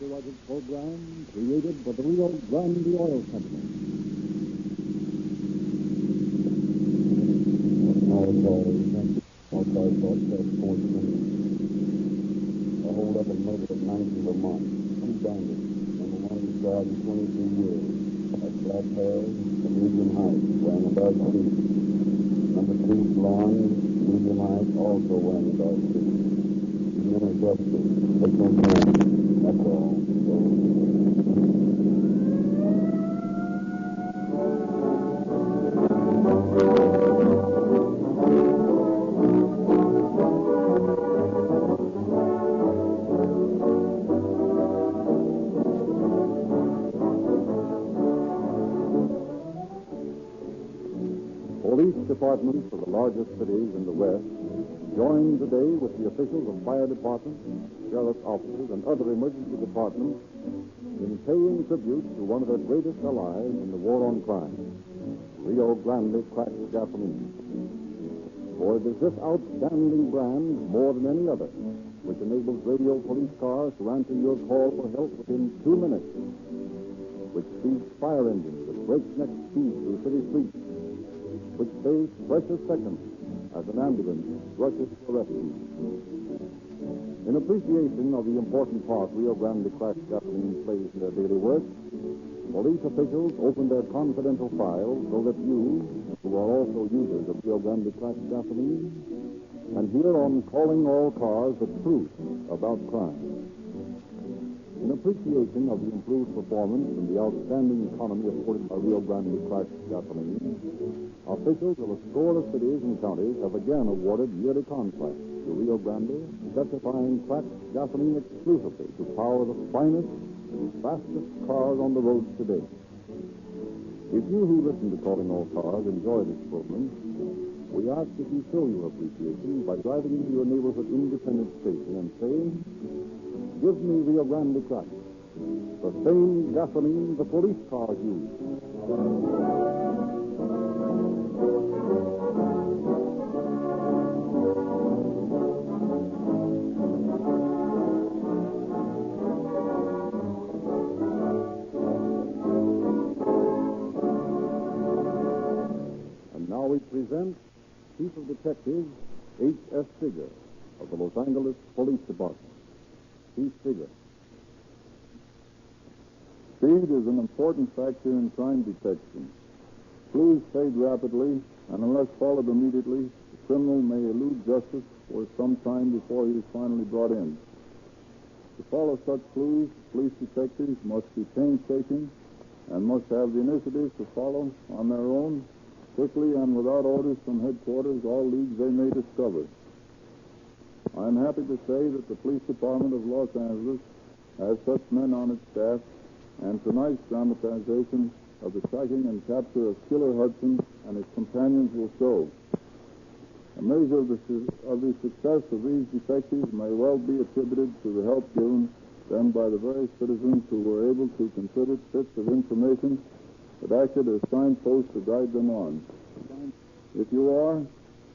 copyrighted program created for the Rio Grande Oil Company. A hold up in murder at 19 Vermont. 2 bandits. Number 1 in tried in 23 years. Had black hair, a medium height, wearing a dark suit. Number 2, blonde, medium height, also wearing a dark suit. He's in a justice. Take no chance. That's all. Police departments of the largest cities in the West join today with the officials of fire departments, sheriff's officers, and other emergency departments in paying tribute to one of their greatest allies in the war on crime, Rio Grande cracked gasoline. For it is this outstanding brand, more than any other, which enables radio police cars to answer your call for help within 2 minutes, which speeds fire engines at breakneck speed through city streets, which saves precious seconds as an ambulance rushes to rescue. In appreciation of the important part Rio Grande cracked gasoline plays in their daily work, police officials open their confidential files so that you, who are also users of Rio Grande cracked gasoline, can hear on Calling All Cars the truth about crime. In appreciation of the improved performance and the outstanding economy afforded by Rio Grande cracked gasoline, officials of a score of cities and counties have again awarded yearly contracts to Rio Grande, specifying cracked gasoline exclusively to power the finest and fastest cars on the roads today. If you who listen to Calling All Cars enjoy this program, we ask that you show your appreciation by driving into your neighborhood independent station and saying, "Give me Rio Grande cracked, the same gasoline the police cars use." And now we present Chief of Detectives H.S. Figger of the Los Angeles Police Department. Chief Figger. Speed is an important factor in crime detection. Clues fade rapidly, and unless followed immediately, the criminal may elude justice for some time before he is finally brought in. To follow such clues, police detectives must be painstaking and must have the initiative to follow on their own, quickly and without orders from headquarters, all leads they may discover. I am happy to say that the Police Department of Los Angeles has such men on its staff, and tonight's dramatization of the tracking and capture of Killer Hudson and his companions will show. A measure of the success of these detectives may well be attributed to the help given them by the very citizens who were able to contribute bits of information that acted as signposts to guide them on. If you are,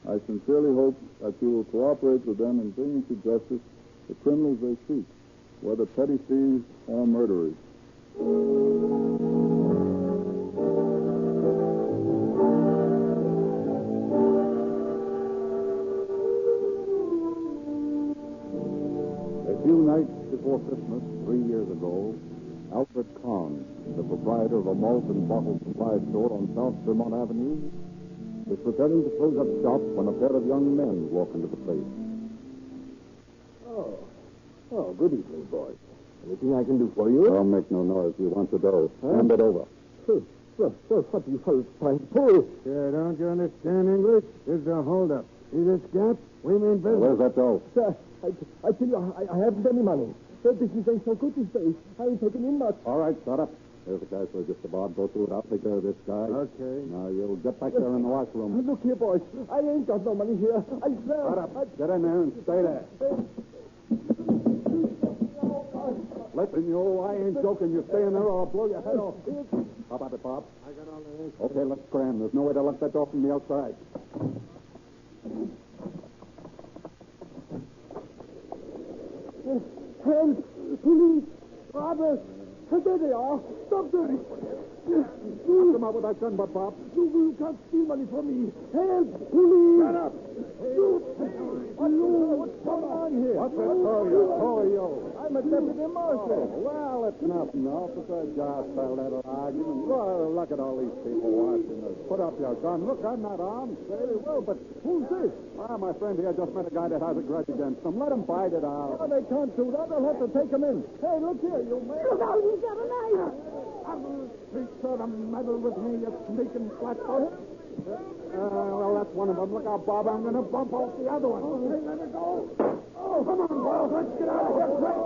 I sincerely hope that you will cooperate with them in bringing to justice the criminals they seek, whether petty thieves or murderers. A few nights before Christmas, 3 years ago, Alfred Kahn, the proprietor of a malt and bottle supply store on South Vermont Avenue, was preparing to close up shop when a pair of young men walked into the place. Oh, good evening, boys. Anything I can do for you? Don't make no noise. You want the dough. Hand it over. Well, what do you fellas trying to pull? Sure, don't you understand English? This is a holdup. See this gap? We mean business. Where's that dough? Sir, I tell you, I haven't any money. The business ain't so good these days. I ain't taking in much. All right, shut up. There's a cash register, Bob. Go through it. I'll take care of this guy. Okay. Now, you'll get back there in the washroom. Look here, boys. I ain't got no money here. I swear. Shut up. Get in there and stay there. Listen, you, I ain't joking. You stay in there or I'll blow your head off. How about it, Bob? I got all the answers. Okay, let's cram. There's no way to lock that door from the outside. Help! Police! Robbers! There they are. Stop them. Knock them out with that gun butt, Bob. You can't steal money from me. Help! Police! Shut up! What's going on here? What's that call you? Who are you? I'm a deputy marshal. Well, it's nothing, Officer. Just a little argument. Well, look at all these people watching us. Put up your gun. Look, I'm not armed. Very well, but who's this? Ah, my friend here just met a guy that has a grudge against them. Let him fight it out. Oh, they can't do that. They'll have to take him in. Hey, look here, you man. Look out, he's got a knife. Be sure to meddle with me, you sneaking flatfoot. Well, that's one of them. Look out, Bob. I'm going to bump off the other one. Okay, let it go. Oh, come on, boys. Let's get out of here quick.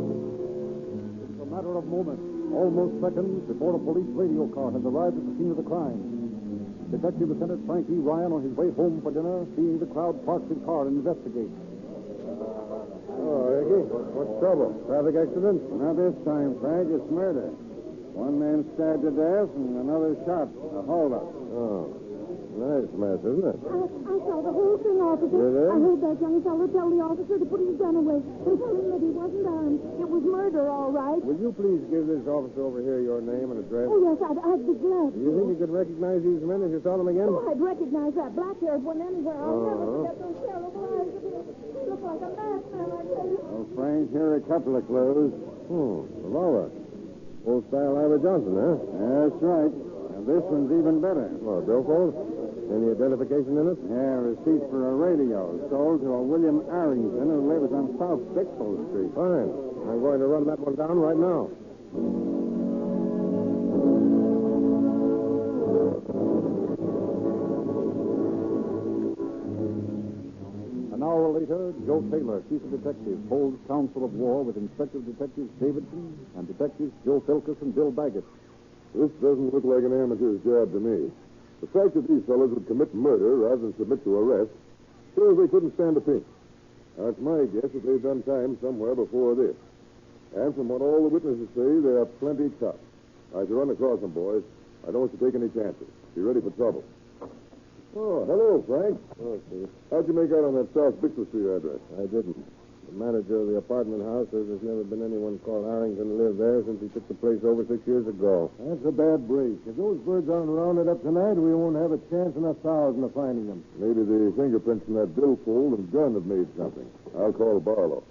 It's a matter of moments, almost seconds, before a police radio car has arrived at the scene of the crime. Detective Lieutenant Frank E. Ryan, on his way home for dinner, seeing the crowd park his car and investigate. Oh, Ricky, what's trouble? Traffic accident? Not this time, Frank. It's murder. One man stabbed to death and another shot. A holdup. Oh, nice mess, isn't it? I saw the whole thing, officer. You did? I heard that young fellow tell the officer to put his gun away and tell him that he wasn't armed. It was murder, all right. Will you please give this officer over here your name and address? Oh, yes, I'd be glad Do you think you could recognize these men if you saw them again? Oh, I'd recognize that black-haired one anywhere. I'll never Uh-huh. forget those terrible eyes of his. He looked like a madman, I tell you. Well, Frank, here are a couple of clues. Revolver. Old style Ivor Johnson, huh? That's right. And this one's even better. What, billfold? Any identification in it? Yeah, a receipt for a radio sold to a William Arrington who lives on South Bixel Street. Fine. I'm going to run that one down right now. An hour later, Joe Taylor, Chief of Detectives, holds council of war with Inspector Detectives Davidson and Detectives Joe Filkus and Bill Baggett. This doesn't look like an amateur's job to me. The fact that these fellows would commit murder rather than submit to arrest shows they couldn't stand a pinch. Now, it's my guess that they've done time somewhere before this. And from what all the witnesses say, they are plenty tough. As you run across them, boys, I don't want you to take any chances. Be ready for trouble. Oh, hello, Frank. Oh, Chief. How'd you make out on that South Bixler Street address? I didn't. The manager of the apartment house says there's never been anyone called Arrington to live there since he took the place over 6 years ago. That's a bad break. If those birds aren't rounded up tonight, we won't have a chance in 1,000 of finding them. Maybe the fingerprints from that billfold and gun have made something. I'll call Barlow.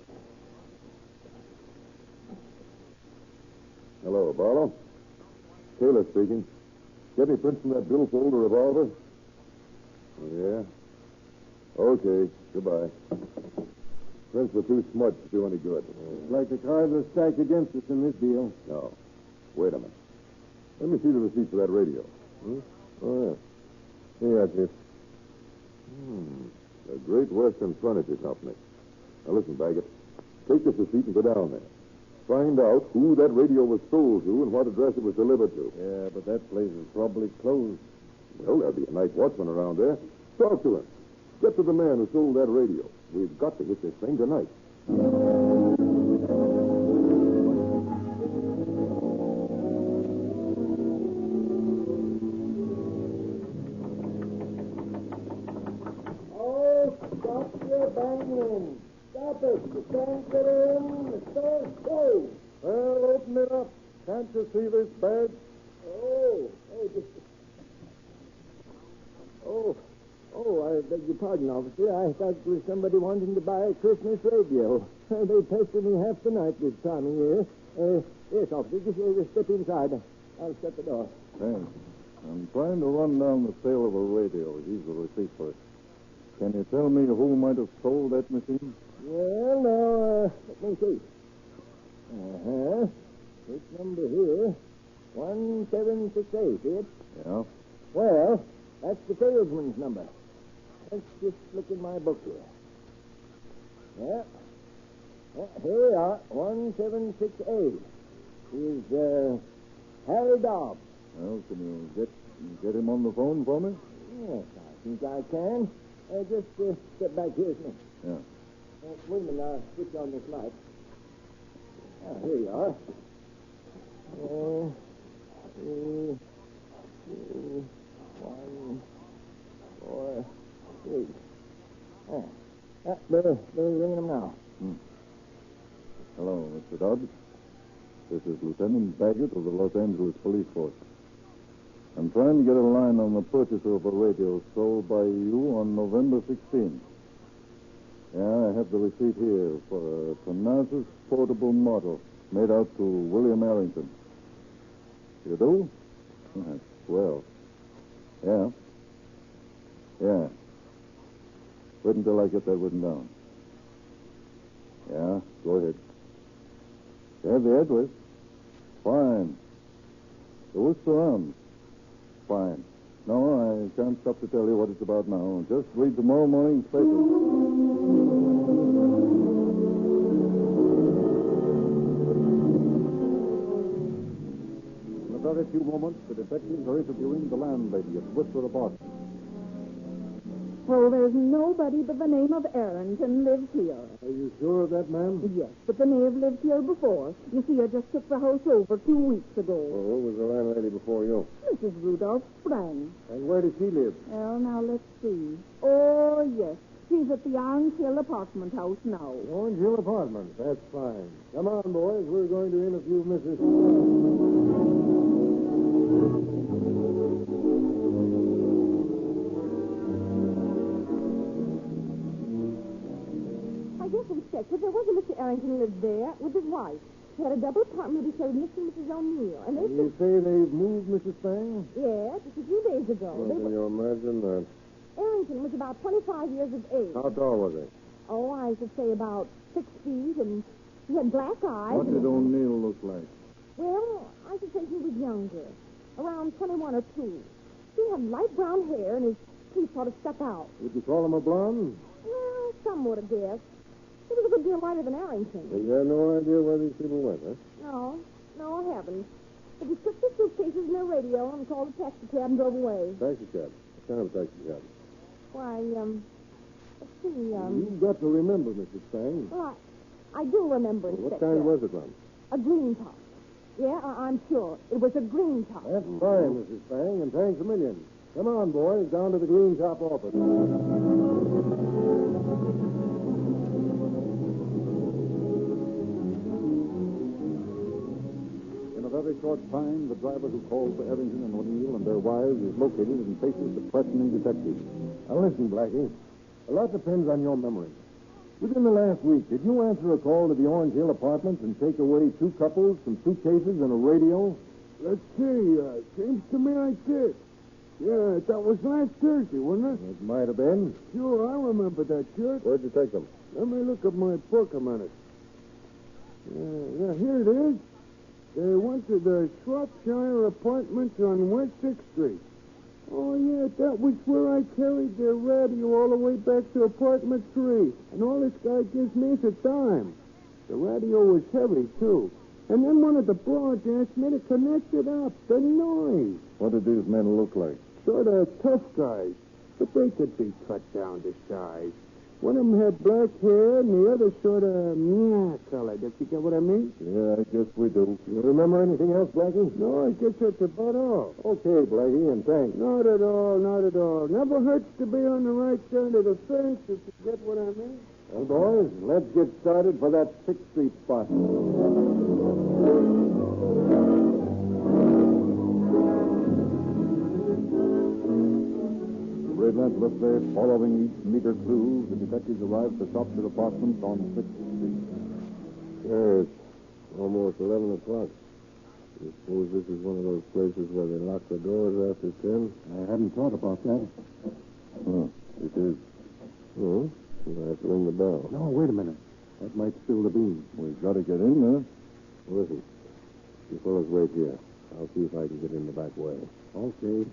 Hello, Barlow. Taylor speaking. Get any prints from that billfold or revolver? Yeah? Okay. Goodbye. Prints were too smudged to do any good. It's like the cards are stacked against us in this deal. No. Wait a minute. Let me see the receipt for that radio. Oh, yeah. Here, Chief. The Great Western Furniture Company. Now, listen, Baggett. Take this receipt and go down there. Find out who that radio was sold to and what address it was delivered to. Yeah, but that place is probably closed. Well, there'll be a night watchman around there. Talk to him. Get to the man who sold that radio. We've got to hit this thing tonight. Oh, stop your banging. Stop it. You can't get in. The store's closed. Well, open it up. Can't you see this badge? I beg your pardon, officer. I thought it was somebody wanting to buy a Christmas radio. They pestered me half the night this time of year. Yes, officer, just step inside. I'll shut the door. Thanks. I'm trying to run down the sale of a radio. Here's the receipt for it. Can you tell me who might have sold that machine? Well, now, let me see. This number here, 1768, see it? Yeah. Well, that's the salesman's number. Let's just look in my book here. Yeah. Here we are, 1768. Is, Harry Dobbs. Well, can you get him on the phone for me? Yes, I think I can. Just step back here with me. Yeah. Wait a minute, I'll switch on this light. Here you are. 3, 2, 1, 4, 3. They're ringing them now. Hello, Mr. Dodd. This is Lieutenant Baggett of the Los Angeles Police Force. I'm trying to get a line on the purchaser of a radio sold by you on November 16th. Yeah, I have the receipt here for a Thanasis portable model made out to William Arrington. You do? That's swell. Yeah. Yeah. Wait until I get that written down. Yeah, go ahead. You have the address? Fine. The Worcester Arms? Fine. No, I can't stop to tell you what it's about now. Just read tomorrow morning's paper. In a very few moments, the detectives are interviewing the landlady at Worcester Apartments. Well, there's nobody but the name of Arrington lives here. Are you sure of that, ma'am? Yes, but they may have lived here before. You see, I just took the house over 2 weeks ago. Well, who was the landlady before you? Mrs. Rudolph Sprang. And where does she live? Well, now, let's see. Oh, yes. She's at the Orange Hill apartment house now. Orange Hill Apartments. That's fine. Come on, boys. We're going to interview Mrs. Yes, Inspector, there was a Mr. Arrington who lived there with his wife. He had a double apartment with Mr. and Mrs. O'Neill. And they You say they've moved, Mrs. Spang? Yes, just a few days ago. Well, can you imagine that? Arrington was about 25 years of age. How tall was he? Oh, I should say about 6 feet, and he had black eyes. What did O'Neill look like? Well, I should say he was younger, around 21 or 2. He had light brown hair, and his teeth sort of stuck out. Would you call him a blonde? Well, some would have guessed. He was a good deal lighter than Arrington. You have no idea where these people went, huh? No, I haven't. But he took their suitcases and their radio and called a taxi cab and drove away. Taxi cab. What kind of taxi cab? Why, let's see, You've got to remember, Mrs. Spang. well, I do remember, What Inspector. kind was it, ma'am? A green top. Yeah, I'm sure. It was a green top. That's fine, Mrs. Spang, and thanks a million. Come on, boys, down to the Green Top office. In a very short time, the driver who called for Arrington and O'Neill and their wives is located and faces the questioning detective. Now, listen, Blackie. A lot depends on your memory. Within the last week, did you answer a call to the Orange Hill Apartments and take away 2 couples, some suitcases, and a radio? Let's see. Seems to me I did. Yeah, that was last Thursday, wasn't it? It might have been. Sure, I remember that shirt. Where'd you take them? Let me look at my book a minute. Yeah, here it is. They went to the Shropshire Apartments on West 6th Street. Oh, yeah, that was where I carried their radio all the way back to apartment 3. And all this guy gives me is a dime. The radio was heavy, too. And then one of the broads asked me to connect it up. The noise. What did these men look like? Sort of tough guys. But they could be cut down to size. One of them had black hair, and the other sort of colored. If you get what I mean? Yeah, I guess we do. You remember anything else, Blackie? No, I guess that's about all. Okay, Blackie, and thanks. Not at all, not at all. Never hurts to be on the right side of the fence, if you get what I mean. Well, boys, let's get started for that 6th Street spot. Relentlessly following each meager clue, the detectives arrived at the Shropshire Apartments on 6th Street. Yes, almost 11 o'clock. I suppose this is one of those places where they lock the doors after 10? I hadn't thought about that. It is. Oh, I have to ring the bell. No, wait a minute. That might spill the beans. We've got to get in there. Listen, you fellas wait here. I'll see if I can get in the back way. Okay.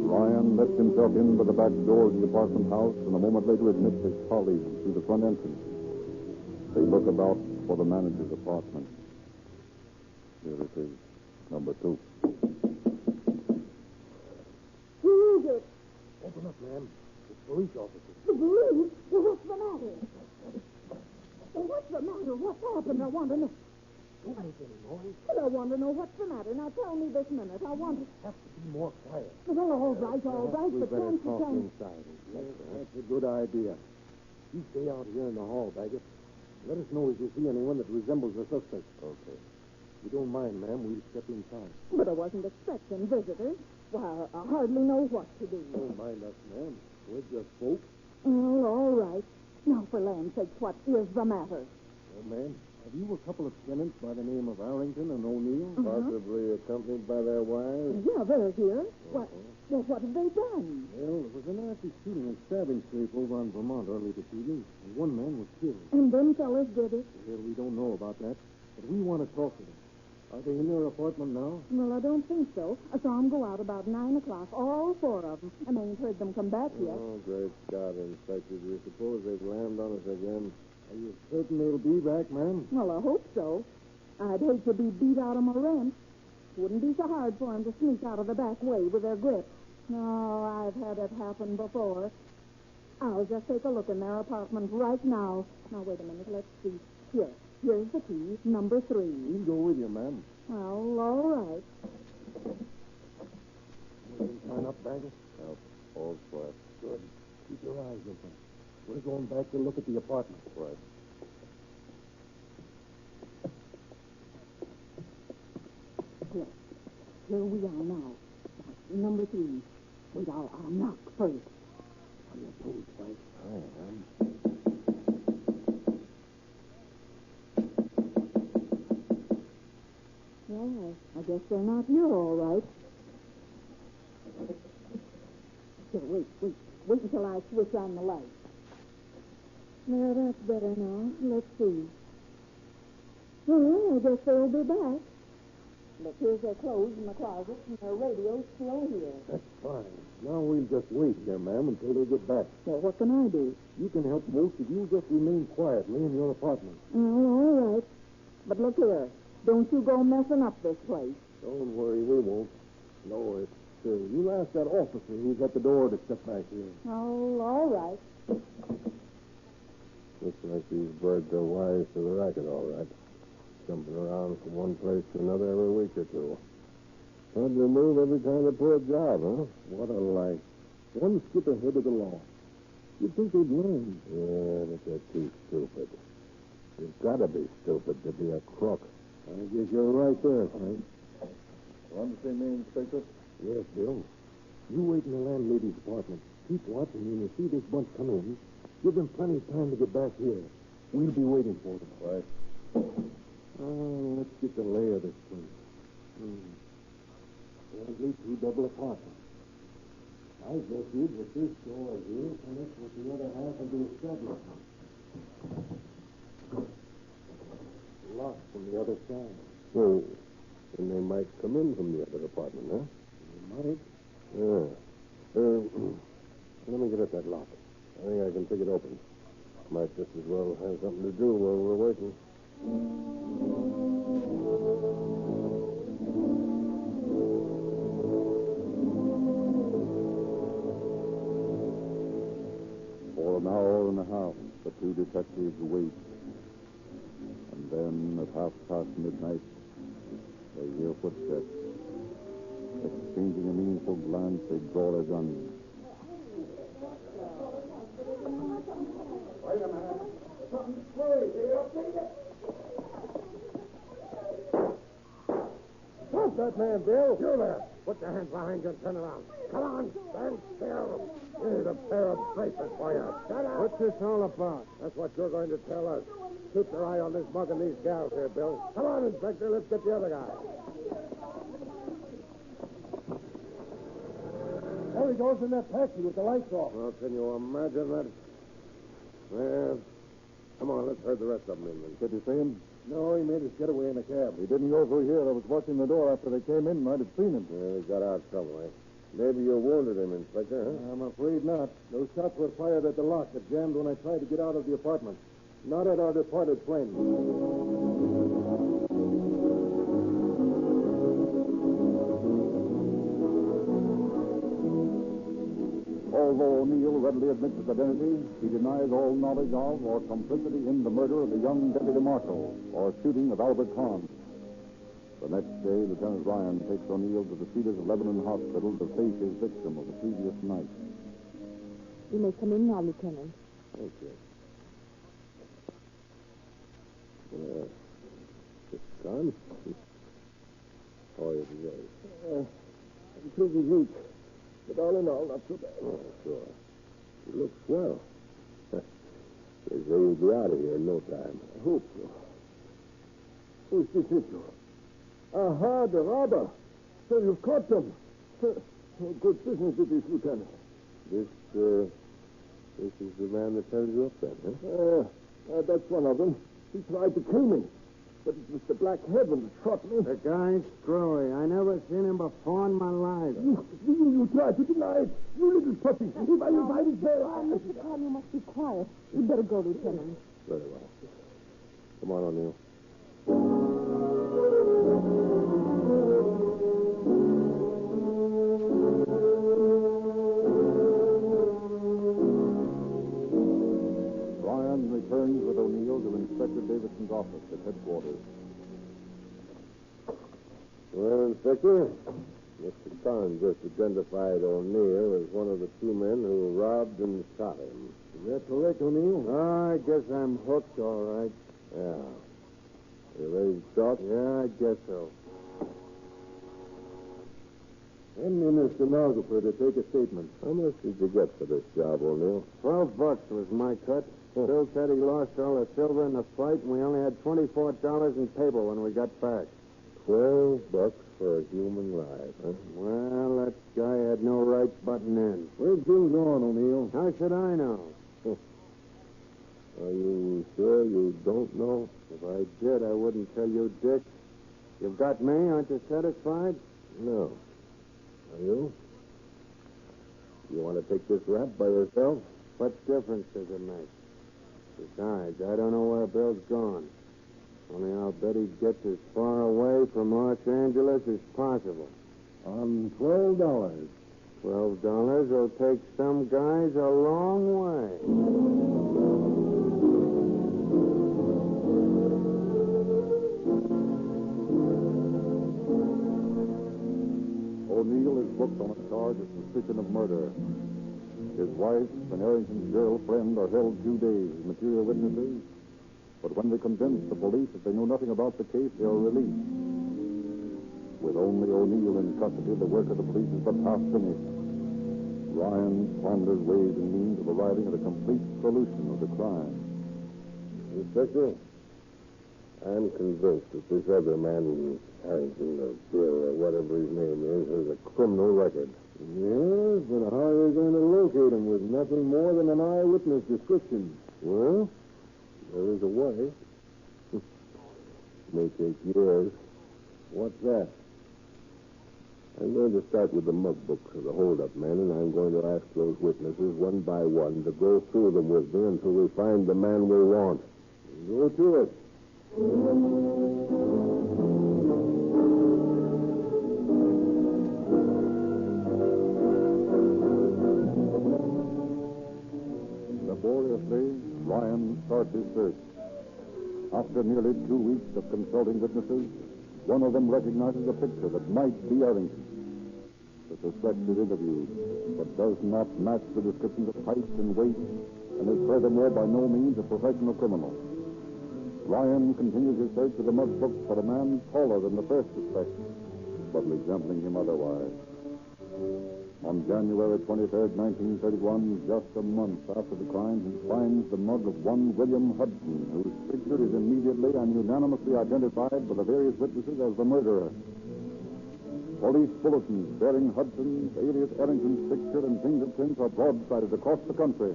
Ryan lets himself in by the back door of the apartment house and a moment later admits his colleagues through the front entrance. They look about for the manager's apartment. Here it is, number 2. Who is it? Open up, ma'am. It's police officers. The police? Well, what's the matter? Well, what's the matter? What's happened? I want to know. Don't make any noise. But I want to know what's the matter. Now tell me this minute. I want to... Have to be more quiet. Well, all right, We but better can't you talk tell me... inside. That's a good idea. You stay out here in the hall, Baggett. Let us know if you see anyone that resembles the suspect. Okay. If you don't mind, ma'am, we'll step inside. But I wasn't expecting visitors. Why, I hardly know what to do. Don't mind us, ma'am. We're just folk. Oh, all right. Now, for land's sake, what is the matter? Well, ma'am, have you a couple of tenants by the name of Arrington and O'Neill? Possibly accompanied by their wives? Yeah, they're here. What have they done? Well, there was a nasty shooting and stabbing scrape over on Vermont early this evening, and one man was killed. And them fellas did it? Well, we don't know about that, but we want to talk to them. Are they in their apartment now? Well, I don't think so. I saw them go out about 9 o'clock, all four of them, and I ain't heard them come back yet. Oh, great Scott, Inspector. Do you suppose they've landed on us again? Are you certain they'll be back, ma'am? Well, I hope so. I'd hate to be beat out of my rent. Wouldn't be so hard for them to sneak out of the back way with their grip. No, I've had it happen before. I'll just take a look in their apartment right now. Now, wait a minute. Let's see. Here's the key, number 3. We'll go with you, ma'am. Well, all right. You can sign up, Baggett? All quiet. Good. Keep your eyes open. We're going back to look at the apartment. Right. Here we are now. Number 3. Wait, I'll knock first. On your toes, Frank. I am. Well, I guess they're not here, all right. Here, wait until I switch on the light. There, that's better now. Let's see. Well, I guess they'll be back. Look, here's their clothes in the closet, and their radio's still here. That's fine. Now we'll just wait here, ma'am, until they get back. Well, what can I do? You can help most if you just remain quietly in your apartment. Oh, all right. But look here. Don't you go messing up this place. Don't worry, we won't. No, it's you ask that officer who's at the door to step back here. Oh, all right. Looks like these birds are wise to the racket, all right. Jumping around from one place to another every week or two. Hard to move every time they pull a job, huh? What a life. One skip ahead of the law. You'd think they'd learn. Yeah, but they're too stupid. You've got to be stupid to be a crook. I guess you're right there, Frank. Want to see me, Inspector? Yes, Bill. You wait in the landlady's apartment. Keep watching when you see this bunch come in. Give them plenty of time to get back here. We'll be waiting for them. Right. Let's get the lay of this place. Apparently 2 double apartments. I guess you that this door here connects with the other half of the establishment. Locked from the other side. Oh, and they might come in from the other apartment, huh? They might. Yeah. Let me get at that lock. I think I can pick it open. Might just as well have something to do while we're waiting. For an hour and a half, the 2 detectives wait. And then, at midnight, they hear footsteps. Exchanging a meaningful glance, they draw their guns. Wait a minute. Something's crazy. Stop that man, Bill. You there. Put your hands behind you and turn around. Come on, stand still. Here's a pair of bracelets for you. Shut up. What's this all about? That's what you're going to tell us. Keep your eye on this mug and these gals here, Bill. Come on, Inspector. Let's get the other guy. There he goes in that taxi with the lights off. Well, can you imagine that? Well, come on, let's herd the rest of them in. Did you see him? No, he made his getaway in a cab. He didn't go through here. I was watching the door after they came in. Might have seen him. Yeah, he got out some way. Maybe you wounded him, Inspector, huh? I'm afraid not. Those shots were fired at the lock that jammed when I tried to get out of the apartment. Not at our departed friend. All Although O'Neill readily admits his identity, he denies all knowledge of or complicity in the murder of the young Deputy Marshal or shooting of Albert Kahn. The next day, Lieutenant Ryan takes O'Neill to the Cedars of Lebanon Hospital to face his victim of the previous night. You may come in now, Lieutenant. Thank you. Mr. Kahn? How are you today? I'm pretty weak, but all in all, not so bad. Oh, sure. You look swell. They say you'll be out of here in no time. I hope so. Who's this into? Aha, the robber. So you've caught them. Good business it is, Lieutenant. This is the man that held you up then, huh? That's one of them. He tried to kill me, but it was the black heaven that shot me. The guy's screwy. I never seen him before in my life. You tried to deny it. You little pussy. If I his hair. Mr. Kahn, you must be quiet. You'd better go, Lieutenant. Very well. Come on, O'Neill. Ryan returns with O'Neill to Inspector Davidson's office at headquarters. Well, Inspector, Mr. Kahn just identified O'Neill as one of the two men who robbed and shot him. Is that correct, O'Neill? Oh, I guess I'm hooked, all right. Yeah. You ready to talk? Yeah, I guess so. Hand me the stenographer to take a statement. How much did you get for this job, O'Neill? $12 was my cut. Bill said he lost all the silver in the fight, and we only had $24 in paper when we got back. $12 for a human life, huh? Well, that guy had no right butting in. Where's Bill gone, O'Neill? How should I know? Are you sure you don't know? If I did, I wouldn't tell you, Dick. You've got me. Aren't you satisfied? No. Are you? You want to take this rap by yourself? What difference does it make? Besides, I don't know where Bill's gone. Only I'll bet he gets as far away from Los Angeles as possible. On $12. $12 will take some guys a long way. O'Neill is booked on a charge of suspicion of murder. His wife and Harrington's girlfriend are held 2 days as material witnesses, but when they convince the police that they know nothing about the case, they are released. With only O'Neill in custody, the work of the police is but half finished. Ryan ponders ways and means of arriving at a complete solution of the crime. Inspector, I'm convinced that this other man, Harrington or Bill or whatever his name is, has a criminal record. Yes, but how are you going to locate him with nothing more than an eyewitness description? Well, there is a way. May take years. What's that? I'm going to start with the mug books of the hold-up men, and I'm going to ask those witnesses one by one to go through them with me until we find the man we want. Go to it. Laboriously, Ryan starts his search. After nearly 2 weeks of consulting witnesses, one of them recognizes a picture that might be Harrington. The suspect is interviewed, but does not match the descriptions of height and weight, and is furthermore by no means a professional criminal. Ryan continues his search of the mug books for a man taller than the first suspect, but resembling him otherwise. On January 23rd, 1931, just a month after the crime, he finds the mug of one William Hudson, whose picture is immediately and unanimously identified by the various witnesses as the murderer. Police bulletins bearing Hudson's alias Harrington's picture and fingerprints are broadsided across the country.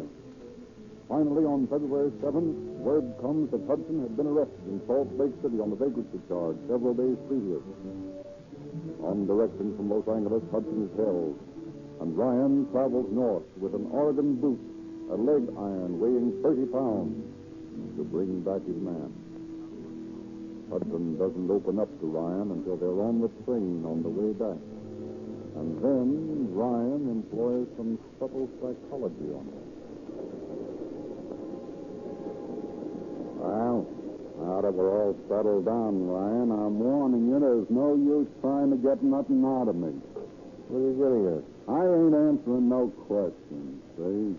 Finally, on February 7th, word comes that Hudson had been arrested in Salt Lake City on the vagrancy charge several days previous. On direction from Los Angeles, Hudson is held, and Ryan travels north with an Oregon boot, a leg iron weighing 30 pounds, to bring back his man. Hudson doesn't open up to Ryan until they're on the train on the way back. And then Ryan employs some subtle psychology on her. Well, now that we're all settled down, Ryan, I'm warning you there's no use trying to get nothing out of me. What are you getting at? I ain't answering no questions, see?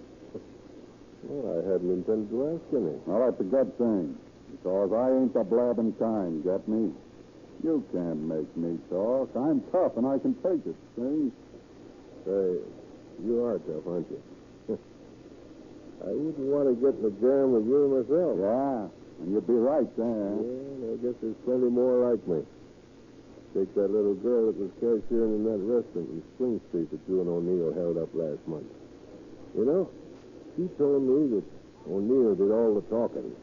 Well, I hadn't intended to ask any. Well, that's a good thing, because I ain't the blabbing kind, get me? You can't make me talk. I'm tough, and I can take it, see? Say, you are tough, aren't you? I wouldn't want to get in the jam with you myself. Yeah, and you'd be right there. Yeah, I guess there's plenty more like me. Take that little girl that was cashiering in that restaurant in Spring Street that you and O'Neill held up last month. You know, she told me that O'Neill did all the talking,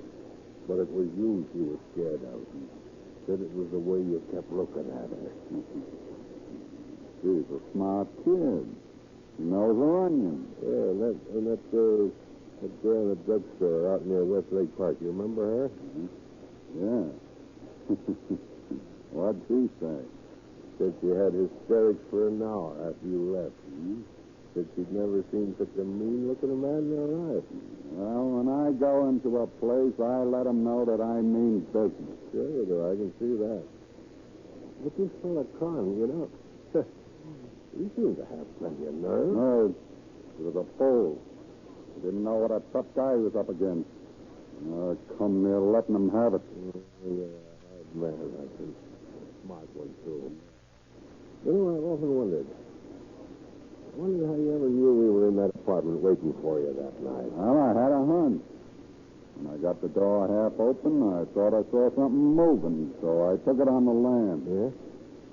but it was you she was scared of. Said it was the way you kept looking at her. She's a smart kid. She knows her onions. Yeah, and that girl in the drugstore out near Westlake Park, you remember her? Yeah. What'd she say? Said she had hysterics for an hour after you left. Said she'd never seen such a mean-looking man in her life. Well, when I go into a place, I let them know that I mean business. Sure you do. I can see that. But this fella Con, you know, he seemed to have plenty of nerve. No, he was a fool. He didn't know what a tough guy he was up against. Come near letting him have it. Yeah, hard man, I think. Smart one, too. You know, I've often wondered how you ever knew we were in that apartment waiting for you that night. Well, I had a hunch. When I got the door half open, I thought I saw something moving, so I took it on the lam. Yeah?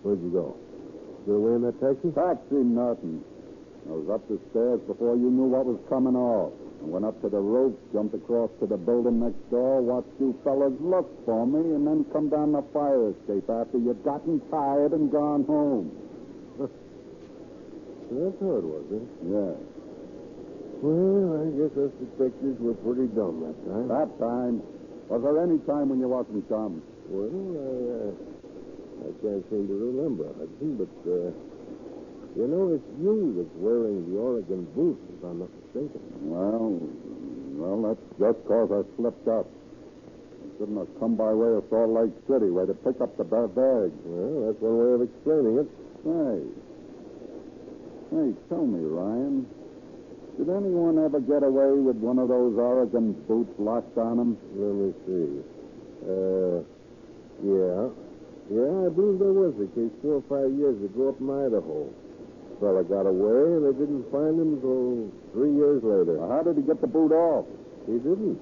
Where'd you go? You away in that taxi? Taxi, nothing. I was up the stairs before you knew what was coming off. I went up to the roof, jumped across to the building next door, watched you fellas look for me, and then come down the fire escape after you'd gotten tired and gone home. So that's how it was, huh? Yeah. Well, I guess us detectives were pretty dumb that time. That time? Was there any time when you wasn't dumb? Well, I can't seem to remember, Hudson, but, you know, it's you that's wearing the Oregon boots, if I'm not mistaken. Well, that's just because I slipped up. I shouldn't have come by way of Salt Lake City, where to pick up the bag. Well, that's one way of explaining it. Hey, tell me, Ryan, did anyone ever get away with one of those Oregon boots locked on them? Let me see. Yeah, I believe there was a case 4 or 5 years ago up in Idaho. Fella got away, and they didn't find him until 3 years later. Well, how did he get the boot off? He didn't.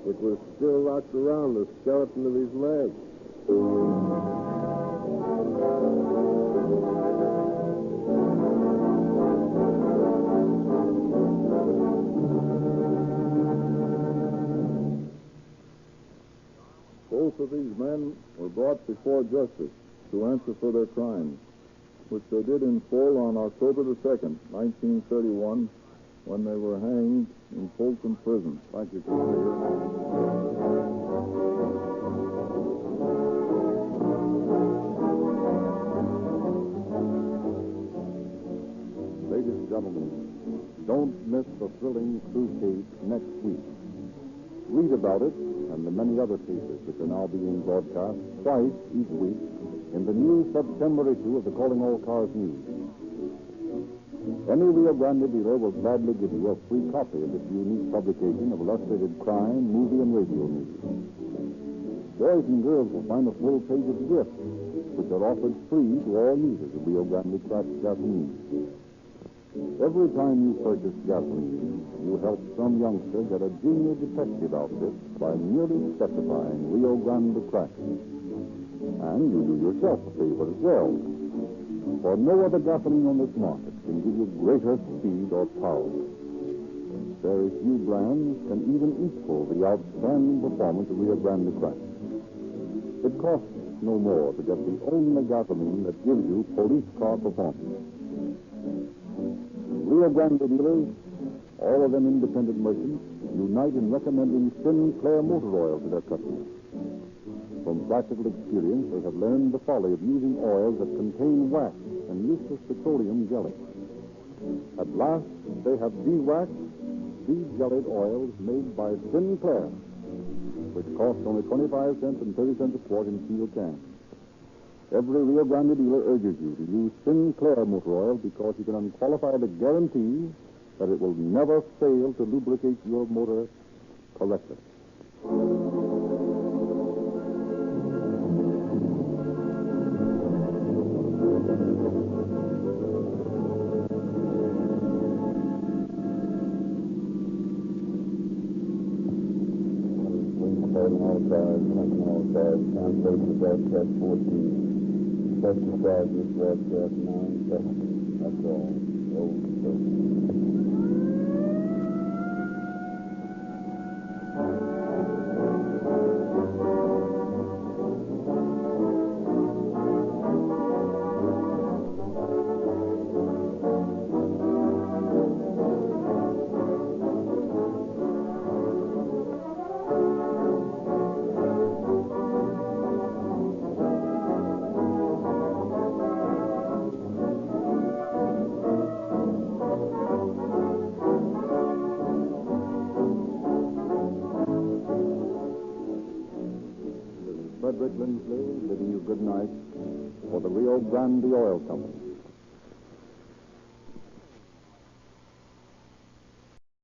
It was still locked around the skeleton of his leg. Both of these men were brought before justice to answer for their crimes, which they did in full on October the 2nd, 1931, when they were hanged in Folsom Prison. Thank you, Ladies and gentlemen, don't miss the thrilling true case next week. Read about it and the many other cases which are now being broadcast twice each week in the new September issue of the Calling All Cars News. Any Rio Grande dealer will gladly give you a free copy of this unique publication of illustrated crime, movie, and radio news. Boys and girls will find a full page of gifts, which are offered free to all users of Rio Grande cracked gasoline. Every time you purchase gasoline, you help some youngster get a junior detective outfit by merely specifying Rio Grande crack. And you do yourself a favor as well. For no other gasoline on this market can give you greater speed or power. Very few brands can even equal the outstanding performance of Rio Grande crack. It costs no more to get the only gasoline that gives you police car performance. Rio Grande dealers, all of them independent merchants, unite in recommending Sinclair Motor Oil to their customers. From practical experience, they have learned the folly of using oils that contain wax and useless petroleum jelly. At last, they have de-waxed, de-jellied oils made by Sinclair, which cost only 25 cents and 30 cents a quart in steel cans. Every Rio Grande dealer urges you to use Sinclair motor oil because you can unqualifiedly guarantee that it will never fail to lubricate your motor correctly. Translation broadcast 14. Special charges broadcast 9 seconds. That's all. Frederick Lindsley bidding you good night for the Rio Grande Oil Company.